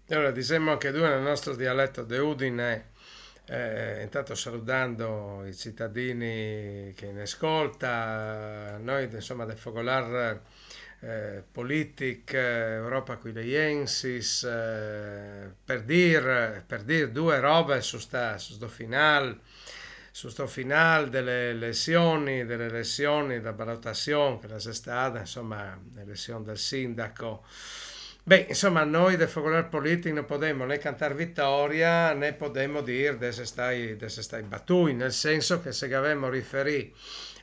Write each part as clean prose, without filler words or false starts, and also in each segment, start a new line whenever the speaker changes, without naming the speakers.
Allora, diciamo anche due nel nostro dialetto de Udine, intanto salutando i cittadini che ne ascolta, noi insomma del Fogolar Politic Europa Quileiensis, per dir due robe su sto final delle elezioni da valutazione che la c'è stata, insomma, l'elezione del sindaco. Beh, insomma, noi del Focolare Politico non potremmo né cantare vittoria né potremmo dire de se stai battui, nel senso che se avevamo riferì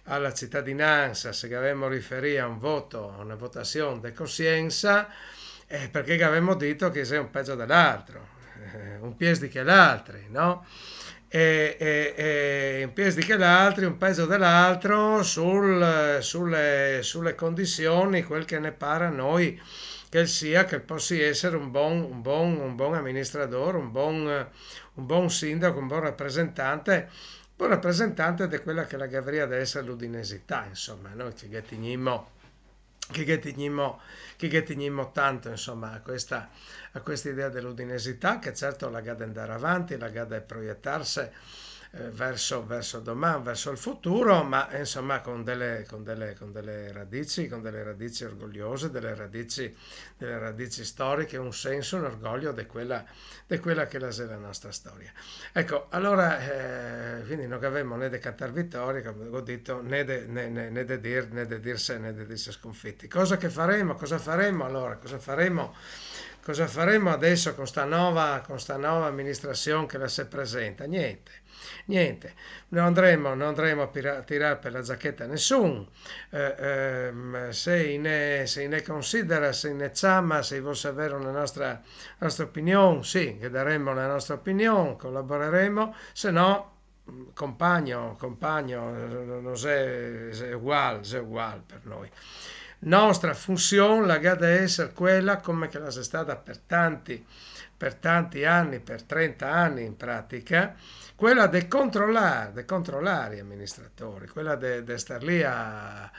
alla cittadinanza, se avevamo riferì a un voto, a una votazione di coscienza, perché avevamo detto che sei un peggio dell'altro, un pies di che l'altro, no? Un pies di che l'altro, un peso dell'altro sulle condizioni, quel che ne pare a noi che sia, che possa essere un buon amministratore, un buon sindaco, un buon rappresentante di quella che la Gavria deve essere l'udinesità, insomma, noi che ghettignimo tanto insomma a questa idea dell'udinesità che certo la gada andare avanti, la gada proiettarsi verso domani, verso il futuro, ma insomma con delle radici orgogliose, delle radici storiche, un senso, un orgoglio di quella che è la nostra storia. Ecco, allora, quindi non avevamo né di cantare vittorie, come ho detto, né di dirsi, né di dirsi sconfitti. Cosa che faremo? Cosa faremo allora? Cosa faremo adesso con sta nuova amministrazione che la si presenta? Niente. Niente, non andremo a tirare per la giacchetta a nessuno, se ne considera, se ne chiama, se vuole avere una nostra opinione, sì, che daremo la nostra opinione, collaboreremo, se no, compagno, non è uguale per noi. Nostra funzione, la deve essere quella come che la è stata per tanti anni, per 30 anni in pratica, quella di controllare gli amministratori, quella di star lì a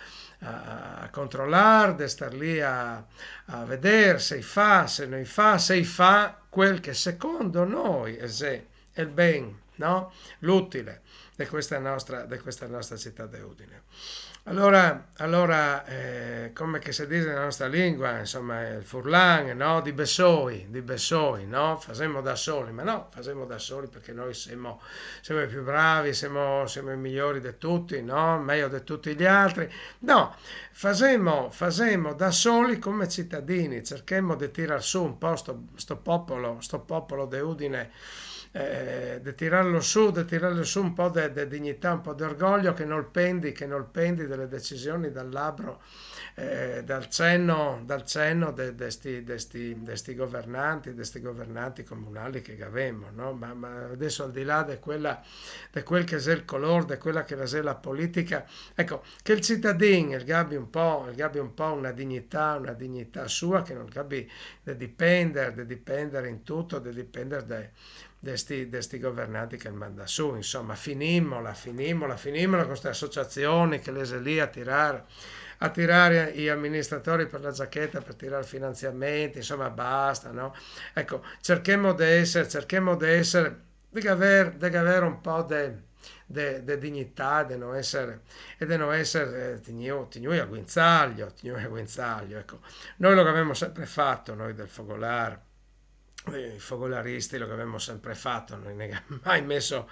controllare, di star lì a vedere se fa quel che secondo noi è il ben, no? L'utile di questa nostra città di Udine. Come che si dice nella nostra lingua, insomma, il furlan, no? Di Bessoi, no? Facciamo da soli, ma no, facciamo da soli perché noi siamo i più bravi, siamo i migliori di tutti, no? Meglio di tutti gli altri. No, facciamo da soli come cittadini, cerchiamo di tirar su un po' sto popolo di Udine, di tirarlo su un po' di dignità, un po' di orgoglio, che non pendi delle decisioni dal labbro, dal cenno di sti governanti comunali che avevamo, no? Ma adesso al di là di quel che è il colore, di quella che è la politica, ecco, che il cittadino il gabbia un po' una dignità sua, che non gabbi di dipendere in tutto, di dipendere da sti governanti che manda su, insomma, finimola con queste associazioni che le lì a tirare gli amministratori per la giacchetta, per tirare finanziamenti, insomma, basta, no? Ecco, cerchiamo di essere, di avere un po' di dignità, di non essere tignui a guinzaglio, ecco. Noi lo abbiamo sempre fatto, noi del Fogolar, i fogolaristi lo abbiamo sempre fatto, non è che mai messo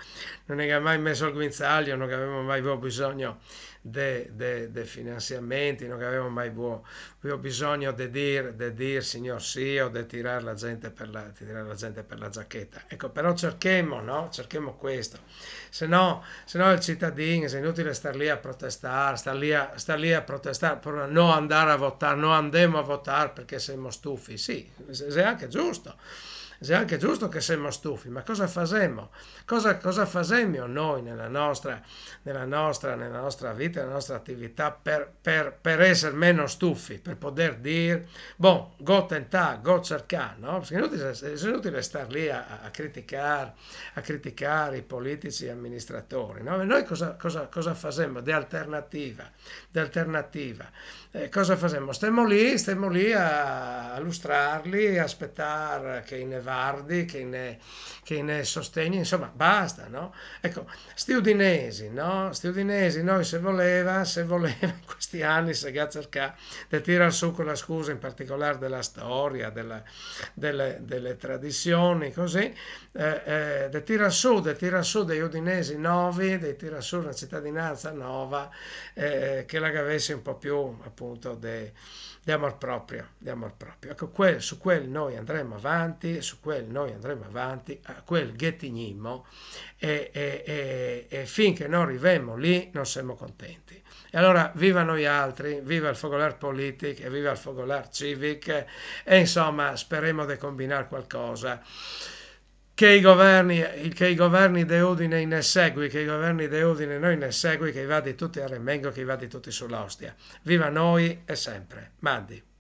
il guinzaglio, non avevamo mai avuto bisogno di finanziamenti, non avevamo mai avuto bisogno di dire signor sì o di tirare la gente tirare la gente per la giacchetta. Ecco, però cerchiamo, no? Cerchiamo questo. Se no il cittadino, è inutile star lì a protestare, star lì a protestare, per non andare a votare, non andiamo a votare perché siamo stufi. Sì, è anche giusto. è anche giusto che siamo stufi, ma cosa facemmo? Cosa facemmo noi nella nostra vita, nella nostra attività per essere meno stufi, per poter dire, boh, go tentare, go cercare, no? Perché è inutile star lì a criticare i politici e amministratori, no? E noi cosa facemmo di alternativa? Cosa facciamo? Stiamo lì a lustrarli, a aspettare che ne vardi, che ne sostegni, insomma, basta, no? Ecco, sti udinesi, no? Sti udinesi, noi se voleva in questi anni, se ga cercare di tirare su con la scusa in particolare della storia, delle tradizioni, così, di tirare su dei udinesi nuovi, di tirare su una cittadinanza nuova, che la avesse un po' più appunto di amor proprio, di amor proprio. Ecco, su quel noi andremo avanti, su quel noi andremo avanti, a quel ghettignimo e finché non arriviamo lì non siamo contenti. E allora viva noi altri, viva il Fogolar Politic e viva il Fogolar Civic e insomma speriamo di combinare qualcosa che i governi de Udine ne segui, che i governi de Udine noi ne segui, che i vadi tutti a Remengo, che i vadi tutti sull'Ostia. Viva noi e sempre. Mandi.